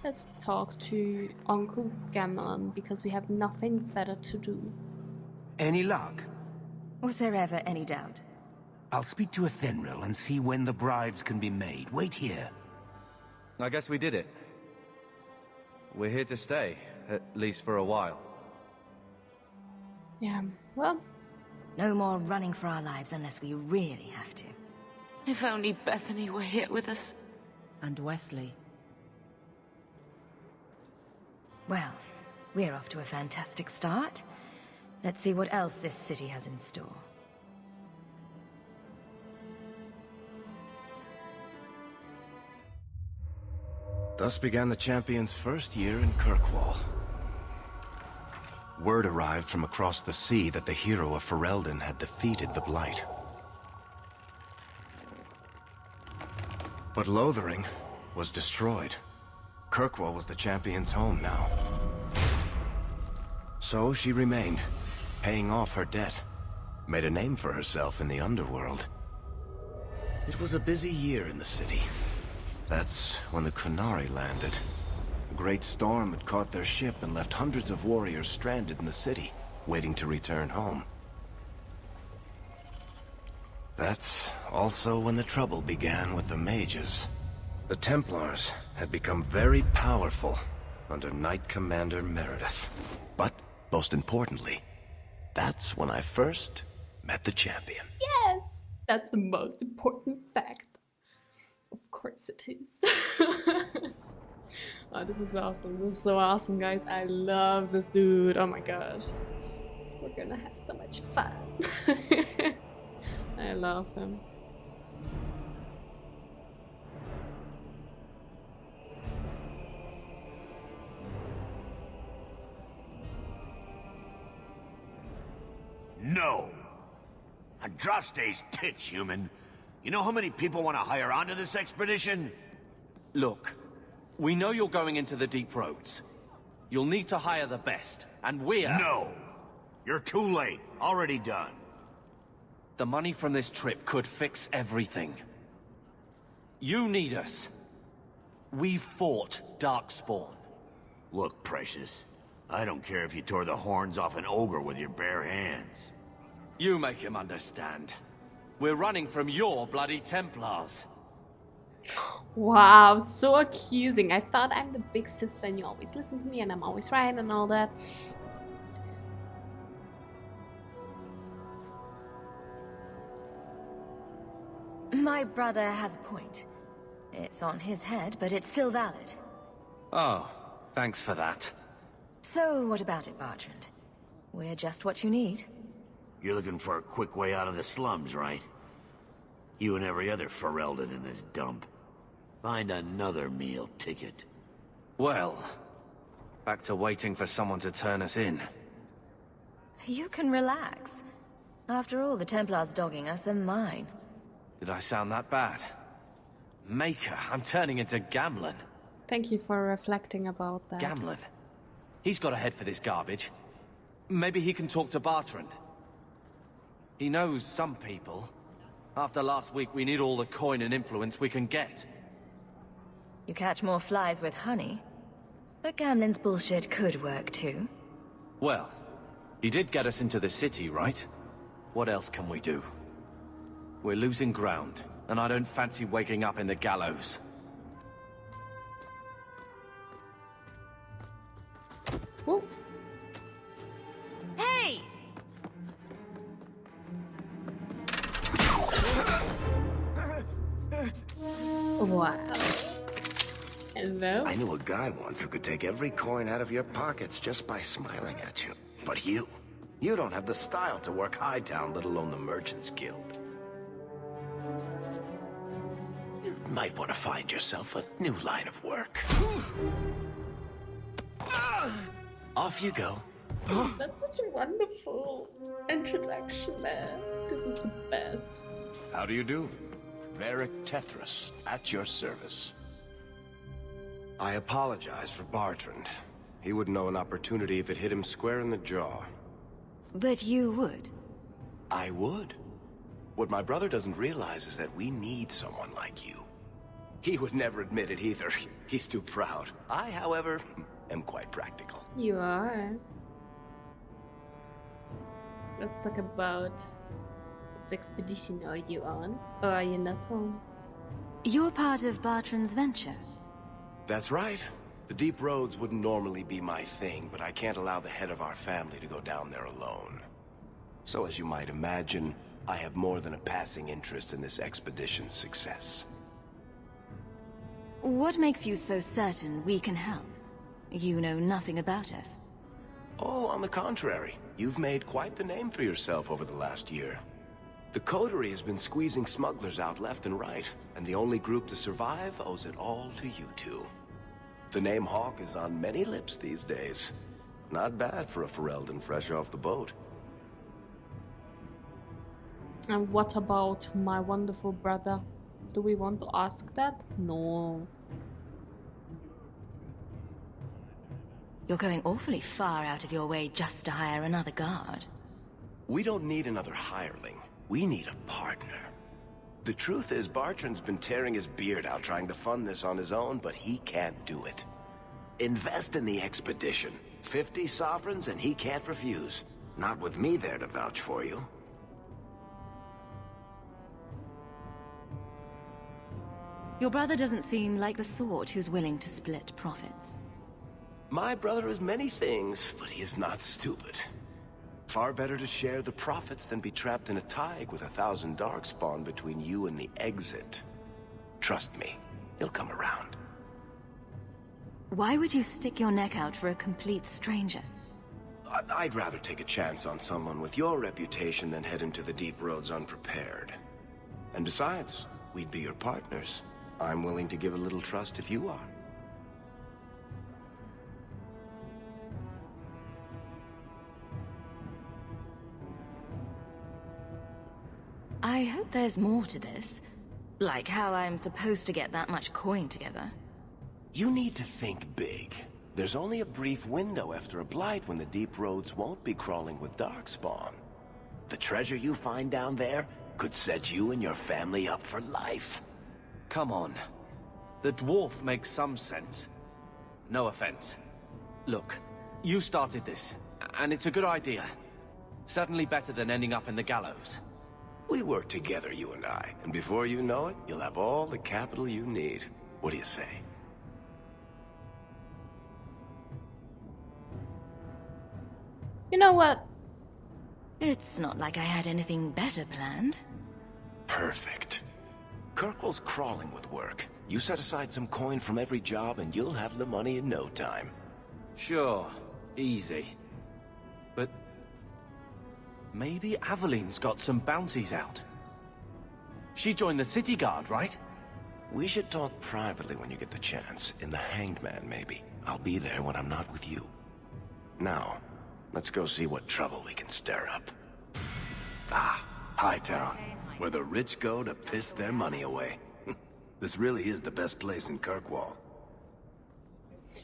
Let's talk to Uncle Gamelon because we have nothing better to do. Any luck? Was there ever any doubt? I'll speak to Athenril and see when the bribes can be made. Wait here. I guess we did it. We're here to stay, at least for a while. Yeah, well... No more running for our lives unless we really have to. If only Bethany were here with us. And Wesley. Well, we're off to a fantastic start. Let's see what else this city has in store. Thus began the Champion's first year in Kirkwall. Word arrived from across the sea that the hero of Felderen had defeated the Blight. But Lothering was destroyed. Kirkwall was the Champion's home now. So she remained, paying off her debt. Made a name for herself in the underworld. It was a busy year in the city. That's when the Qunari landed. A great storm had caught their ship and left hundreds of warriors stranded in the city, waiting to return home. That's also when the trouble began with the mages. The Templars had become very powerful under Knight Commander Meredith. But, most importantly, that's when I first met the Champion. Yes! That's the most important fact. Of course it is. Oh, this is awesome. This is so awesome, guys. I love this dude. Oh my gosh. We're gonna have so much fun. I love him. No! Andraste's tits, human. You know how many people want to hire onto this expedition? Look, we know you're going into the deep roads. You'll need to hire the best, and we're... No! You're too late. Already done. The money from this trip could fix everything. You need us. We fought Darkspawn. Look, Precious. I don't care if you tore the horns off an ogre with your bare hands. You make him understand. We're running from your bloody Templars. Wow, so accusing. I thought I'm the big sister and you always listen to me and I'm always right and all that. My brother has a point. It's on his head, but it's still valid. Oh, thanks for that. So, what about it, Bertrand? We're just what you need. You're looking for a quick way out of the slums, right? You and every other Felderen in this dump. Find another meal ticket. Well, back to waiting for someone to turn us in. You can relax. After all, the Templars dogging us are mine. Did I sound that bad? Maker, I'm turning into Gamlen. Thank you for reflecting about that. Gamlen? He's got a head for this garbage. Maybe he can talk to Bertrand. He knows some people. After last week, we need all the coin and influence we can get. You catch more flies with honey. But Gamlen's bullshit could work too. Well, he did get us into the city, right? What else can we do? We're losing ground, and I don't fancy waking up in the gallows. Ooh. Hey! Wow. Hello? I knew a guy once who could take every coin out of your pockets just by smiling at you. But you don't have the style to work Hightown, let alone the Merchants Guild. You might want to find yourself a new line of work. Off you go. That's such a wonderful introduction, man. This is the best. How do you do? Varric Tethras, at your service. I apologize for Bertrand. He wouldn't know an opportunity if it hit him square in the jaw. But you would. I would. What my brother doesn't realize is that we need someone like you. He would never admit it either. He's too proud. I, however, am quite practical. You are. Let's talk about this expedition. Are you on? Or are you not on? You're part of Bartran's venture. That's right. The deep roads wouldn't normally be my thing, but I can't allow the head of our family to go down there alone. So as you might imagine, I have more than a passing interest in this expedition's success. What makes you so certain we can help? You know nothing about us. Oh, on the contrary. You've made quite the name for yourself over the last year. The Coterie has been squeezing smugglers out left and right, and the only group to survive owes it all to you two. The name Hawke is on many lips these days. Not bad for a Felderen fresh off the boat. And what about my wonderful brother? Do we want to ask that? No. You're going awfully far out of your way just to hire another guard. We don't need another hireling. We need a partner. The truth is, Bartran's been tearing his beard out trying to fund this on his own, but he can't do it. Invest in the expedition. 50 sovereigns and he can't refuse. Not with me there to vouch for you. Your brother doesn't seem like the sort who's willing to split profits. My brother is many things, but he is not stupid. Far better to share the profits than be trapped in a tide with 1,000 darkspawn between you and the exit. Trust me, he'll come around. Why would you stick your neck out for a complete stranger? I'd rather take a chance on someone with your reputation than head into the deep roads unprepared. And besides, we'd be your partners. I'm willing to give a little trust if you are. I hope there's more to this. Like how I'm supposed to get that much coin together. You need to think big. There's only a brief window after a blight when the deep roads won't be crawling with darkspawn. The treasure you find down there could set you and your family up for life. Come on. The dwarf makes some sense. No offense. Look, you started this, and it's a good idea. Certainly better than ending up in the gallows. We work together, you and I, and before you know it, you'll have all the capital you need. What do you say? You know what? It's not like I had anything better planned. Perfect. Kirkwall's crawling with work. You set aside some coin from every job and you'll have the money in no time. Sure, easy. But maybe Aveline's got some bounties out. She joined the city guard, right? We should talk privately when you get the chance. In the Hanged Man, maybe. I'll be there when I'm not with you. Now, let's go see what trouble we can stir up. Ah, Hightown, where the rich go to piss their money away. This really is the best place in Kirkwall.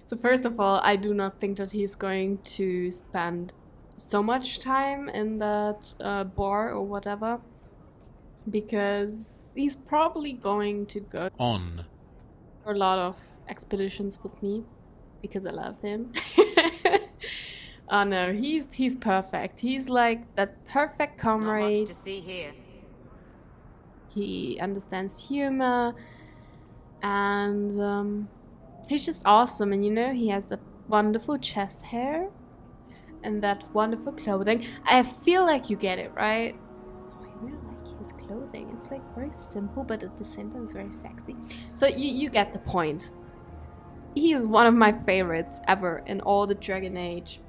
So first of all, I do not think that he's going to spend so much time in that bar or whatever, because he's probably going to go on a lot of expeditions with me because I love him. Oh no, he's perfect. He's like that perfect comrade. Not much to see here. He understands humor, and he's just awesome. And you know, he has that wonderful chest hair and that wonderful clothing. I feel like you get it, right? Oh, I really like his clothing. It's like very simple, but at the same time it's very sexy. So you get the point. He is one of my favorites ever in all the Dragon Age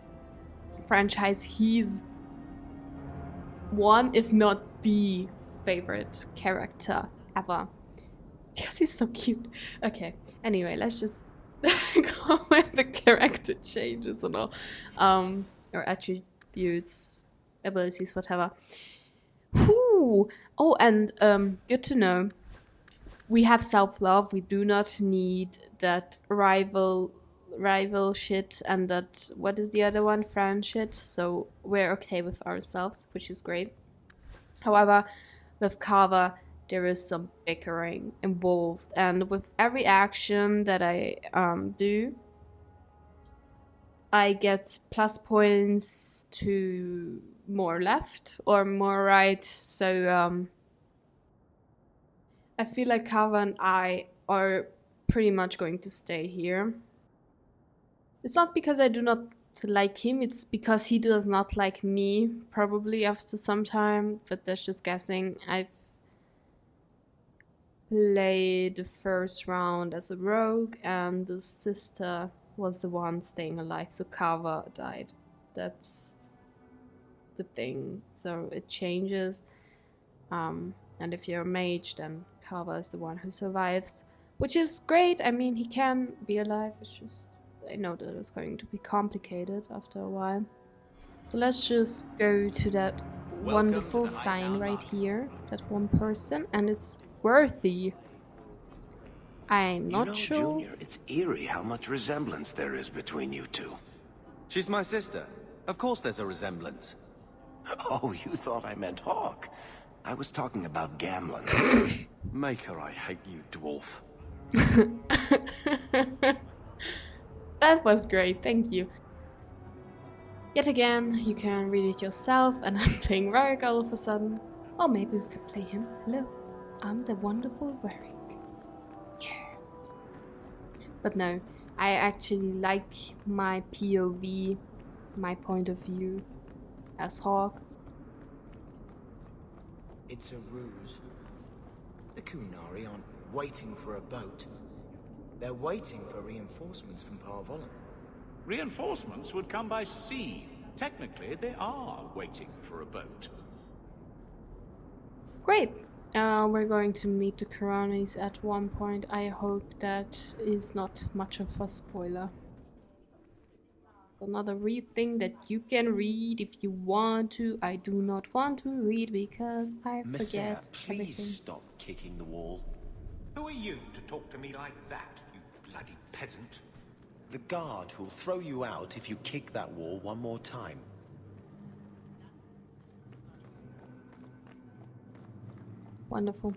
franchise. He's one, if not the favorite character ever. Because he's so cute. Okay, anyway, let's just go with the character changes and all. Or attributes, abilities, whatever. Whew. Oh, and good to know. We have self-love. We do not need that rival shit and that, what is the other one? Friend shit. So we're okay with ourselves, which is great. However, with Carver, there is some bickering involved. And with every action that I do, I get plus points to more left or more right. So I feel like Kava and I are pretty much going to stay here. It's not because I do not like him, it's because he does not like me, probably after some time, but that's just guessing. I've played the first round as a rogue, and the sister was the one staying alive, so Kava died. That's the thing, so it changes. And if you're a mage, then Kava is the one who survives, which is great. I mean, he can be alive, it's just... I know that it's going to be complicated after a while. So let's just go to that wonderful sign right here. That one person. And it's worthy. I'm not sure. Junior, it's eerie how much resemblance there is between you two. She's my sister. Of course there's a resemblance. Oh, you thought I meant Hawke. I was talking about gambling. Maker, I hate you, dwarf. That was great, thank you. Yet again, you can read it yourself, and I'm playing Varric all of a sudden. Or maybe we could play him. Hello, I'm the wonderful Varric. Yeah. But no, I actually like my POV, my point of view, as Hawke. It's a ruse. The Kunari aren't waiting for a boat. They're waiting for reinforcements from Parvolan. Reinforcements would come by sea. Technically, they are waiting for a boat. Great. We're going to meet the Kuranis at one point. I hope that is not much of a spoiler. Another read thing that you can read if you want to. I do not want to read because I forget everything. Please stop kicking the wall. Who are you to talk to me like that, you bloody peasant? The guard who'll throw you out if you kick that wall one more time. Wonderful.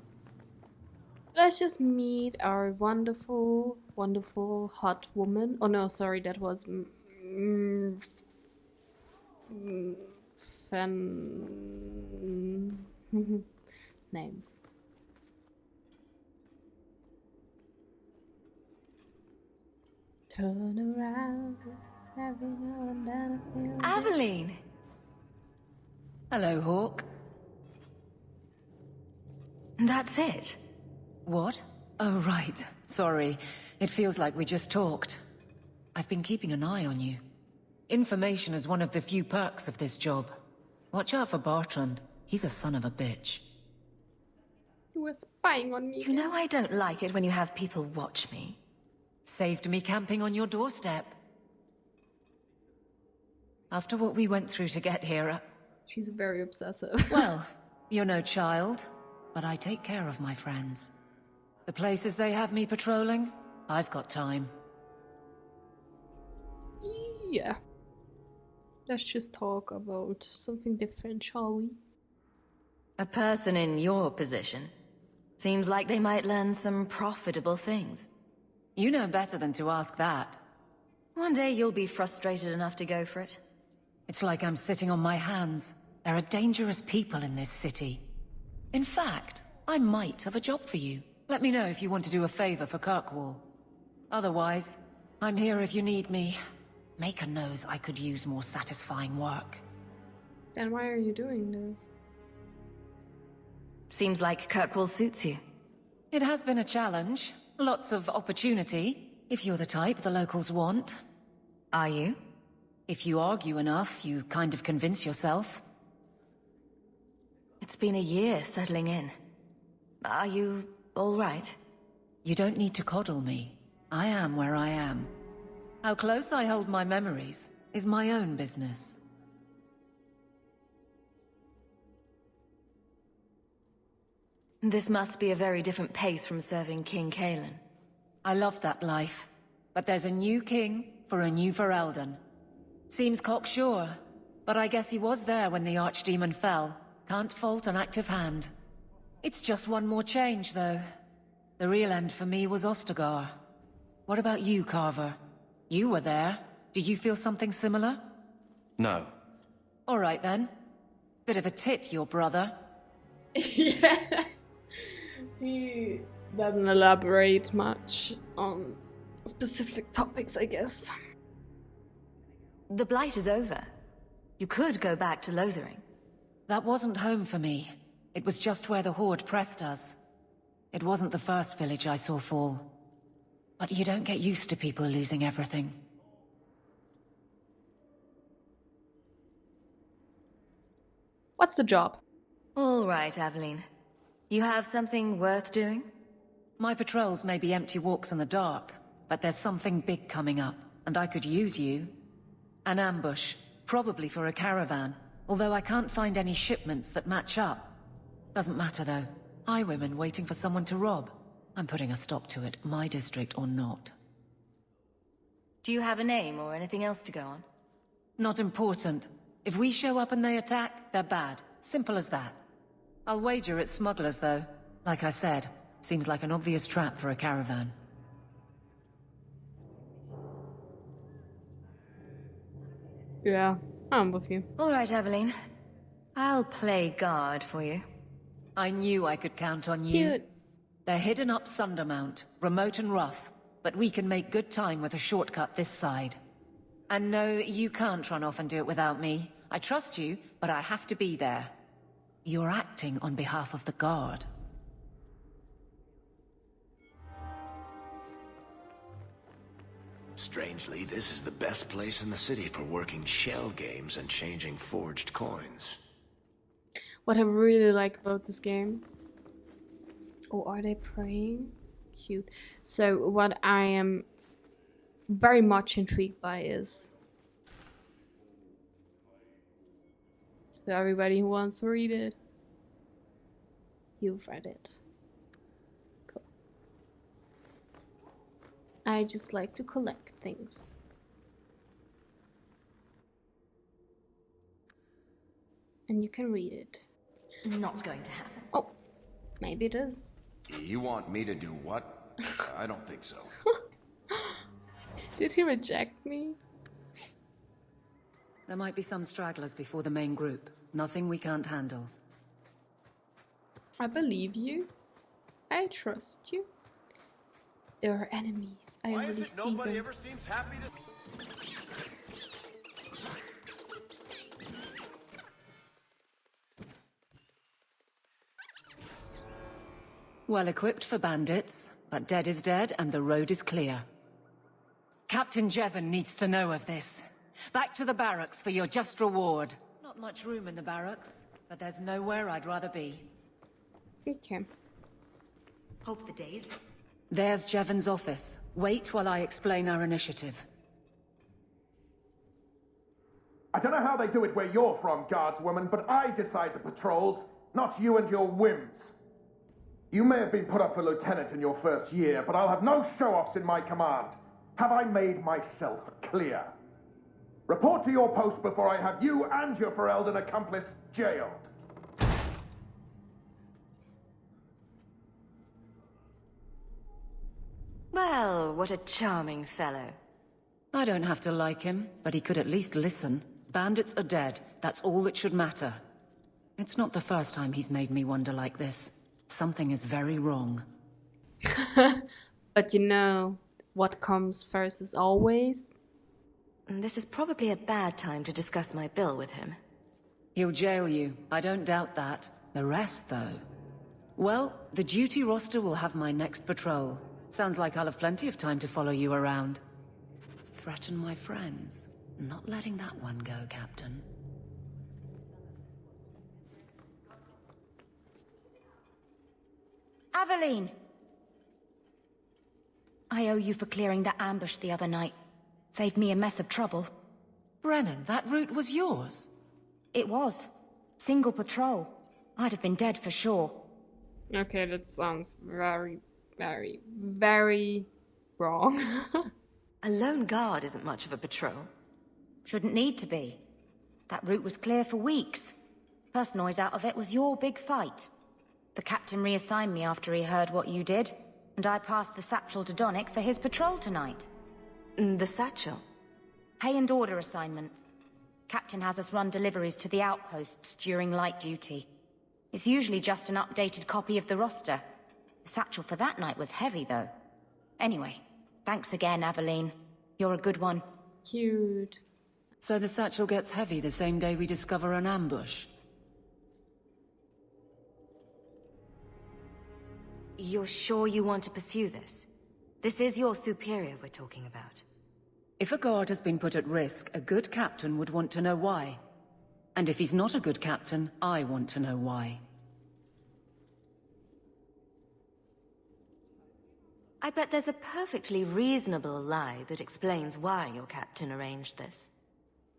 Let's just meet our wonderful, wonderful hot woman. Oh no, sorry, that was names. Turn around, every now and then I feel... Aveline! Hello, Hawke. That's it? What? Oh, right. Sorry. It feels like we just talked. I've been keeping an eye on you. Information is one of the few perks of this job. Watch out for Bertrand. He's a son of a bitch. You were spying on me. You know I don't like it when you have people watch me. Saved me camping on your doorstep. After what we went through to get here... She's very obsessive. Well, you're no child, but I take care of my friends. The places they have me patrolling, I've got time. Yeah. Let's just talk about something different, shall we? A person in your position seems like they might learn some profitable things. You know better than to ask that. One day you'll be frustrated enough to go for it. It's like I'm sitting on my hands. There are dangerous people in this city. In fact, I might have a job for you. Let me know if you want to do a favor for Kirkwall. Otherwise, I'm here if you need me. Maker knows I could use more satisfying work. Then why are you doing this? Seems like Kirkwall suits you. It has been a challenge. Lots of opportunity, if you're the type the locals want. Are you? If you argue enough, you kind of convince yourself. It's been a year settling in. Are you all right? You don't need to coddle me. I am where I am. How close I hold my memories is my own business. This must be a very different pace from serving King Kalen. I love that life, but there's a new king for a new Felderen. Seems cocksure, but I guess he was there when the Archdemon fell. Can't fault an active hand. It's just one more change, though. The real end for me was Ostagar. What about you, Carver? You were there. Do you feel something similar? No. All right, then. Bit of a tit, your brother. Yeah. He doesn't elaborate much on specific topics, I guess. The Blight is over. You could go back to Lothering. That wasn't home for me. It was just where the Horde pressed us. It wasn't the first village I saw fall. But you don't get used to people losing everything. What's the job? All right, Aveline. You have something worth doing? My patrols may be empty walks in the dark, but there's something big coming up, and I could use you. An ambush, probably for a caravan, although I can't find any shipments that match up. Doesn't matter, though. Highwaymen waiting for someone to rob. I'm putting a stop to it, my district or not. Do you have a name or anything else to go on? Not important. If we show up and they attack, they're bad. Simple as that. I'll wager it's smugglers, though. Like I said, seems like an obvious trap for a caravan. Yeah, I'm with you. All right, Aveline. I'll play guard for you. I knew I could count on you. Cute. They're hidden up Sundermount, remote and rough, but we can make good time with a shortcut this side. And no, you can't run off and do it without me. I trust you, but I have to be there. You're acting on behalf of the Guard. Strangely, this is the best place in the city for working shell games and changing forged coins. What I really like about this game. Oh, are they praying? Cute. So what I am very much intrigued by is so everybody who wants to read it, you've read it. Cool. I just like to collect things. And you can read it. Not going to happen. Oh, maybe it is. You want me to do what? I don't think so. Did he reject me? There might be some stragglers before the main group. Nothing we can't handle. I believe you. I trust you. There are enemies. I already see them. Ever seems happy to... Well equipped for bandits, but dead is dead and the road is clear. Captain Jevon needs to know of this. Back to the barracks for your just reward. Not much room in the barracks, but there's nowhere I'd rather be. Okay. Hope the days... There's Jevon's office. Wait while I explain our initiative. I don't know how they do it where you're from, guardswoman, but I decide the patrols, not you and your whims. You may have been put up for lieutenant in your first year, but I'll have no show-offs in my command. Have I made myself clear? Report to your post before I have you and your Felderen accomplice jailed. Well, what a charming fellow. I don't have to like him, but he could at least listen. Bandits are dead. That's all that should matter. It's not the first time he's made me wonder like this. Something is very wrong. But you know, what comes first is always... This is probably a bad time to discuss my bill with him. He'll jail you. I don't doubt that. The rest, though... Well, the duty roster will have my next patrol. Sounds like I'll have plenty of time to follow you around. Threaten my friends. Not letting that one go, Captain. Aveline! I owe you for clearing that ambush the other night. Saved me a mess of trouble. Brennan, that route was yours? It was. Single patrol. I'd have been dead for sure. Okay, that sounds very, very, very wrong. A lone guard isn't much of a patrol. Shouldn't need to be. That route was clear for weeks. First noise out of it was your big fight. The captain reassigned me after he heard what you did, and I passed the satchel to Donnic for his patrol tonight. The satchel? Pay and order assignments. Captain has us run deliveries to the outposts during light duty. It's usually just an updated copy of the roster. The satchel for that night was heavy, though. Anyway, thanks again, Aveline. You're a good one. Cute. So the satchel gets heavy the same day we discover an ambush? You're sure you want to pursue this? This is your superior we're talking about. If a guard has been put at risk, a good captain would want to know why. And if he's not a good captain, I want to know why. I bet there's a perfectly reasonable lie that explains why your captain arranged this.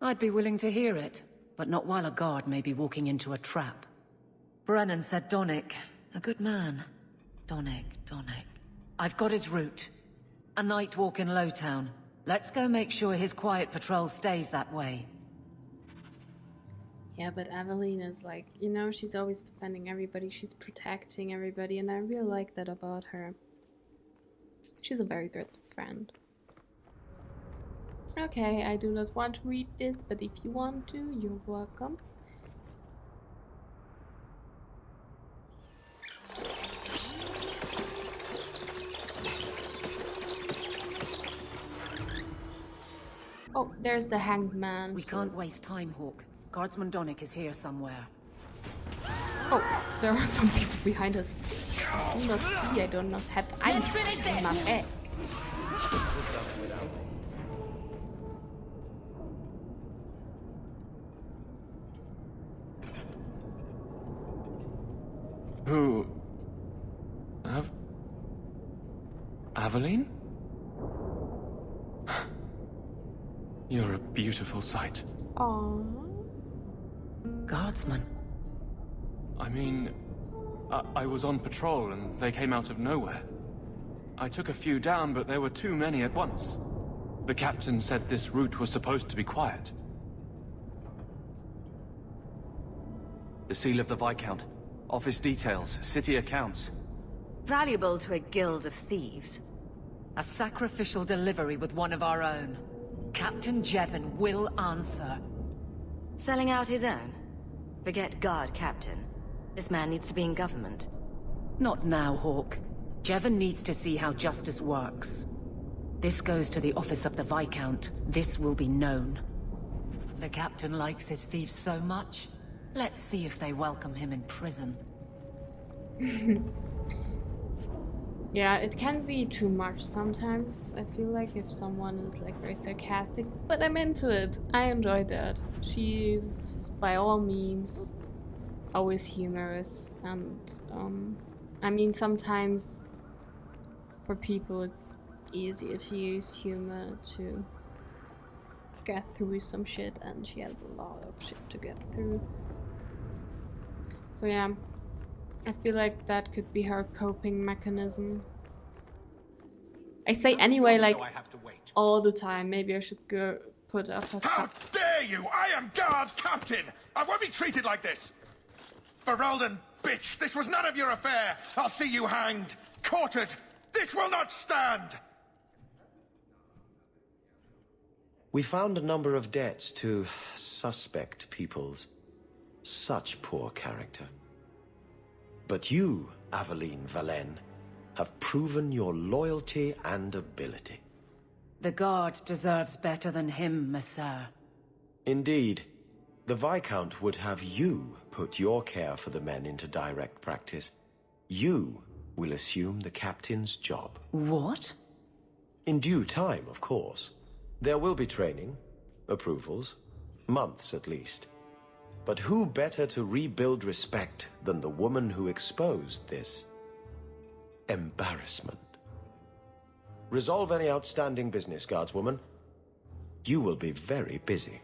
I'd be willing to hear it, but not while a guard may be walking into a trap. Brennan said Donnic. A good man. Donnic. I've got his route. A night walk in Lowtown. Let's go make sure his quiet patrol stays that way. Yeah, but Aveline is like, you know, she's always defending everybody, she's protecting everybody, and I really like that about her. She's a very good friend. Okay, I do not want to read this, but if you want to, you're welcome. Oh, there's the hanged man. We can't waste time, Hawke. Guardsman Donnic is here somewhere. Oh, there are some people behind us. I do not see, I do not have eyes in my head. Who? Aveline? You're a beautiful sight. Aww. Guardsman? I mean, I was on patrol and they came out of nowhere. I took a few down, but there were too many at once. The captain said this route was supposed to be quiet. The seal of the Viscount. Office details, city accounts. Valuable to a guild of thieves. A sacrificial delivery with one of our own. Captain Jevon will answer. Selling out his own? Forget guard captain. This man needs to be in government. Not now, Hawke. Jevon needs to see how justice works. This goes to the office of the Viscount. This will be known. The captain likes his thieves so much. Let's see if they welcome him in prison. Yeah, it can be too much sometimes. I feel like if someone is like very sarcastic, but I'm into it. I enjoy that. She's by all means always humorous, and I mean sometimes for people it's easier to use humor to get through some shit, and she has a lot of shit to get through. So yeah, I feel like that could be her coping mechanism. I say anyway, like all the time. Maybe I should go put up a How dare you! I am guard captain! I won't be treated like this! Felderen, bitch! This was none of your affair! I'll see you hanged! Quartered! This will not stand! We found a number of debts to suspect peoples. Such poor character. But you, Aveline Valen, have proven your loyalty and ability. The guard deserves better than him, Messere. Indeed. The Viscount would have you put your care for the men into direct practice. You will assume the captain's job. What? In due time, of course. There will be training, approvals, months at least. But who better to rebuild respect than the woman who exposed this embarrassment? Resolve any outstanding business, guardswoman. You will be very busy.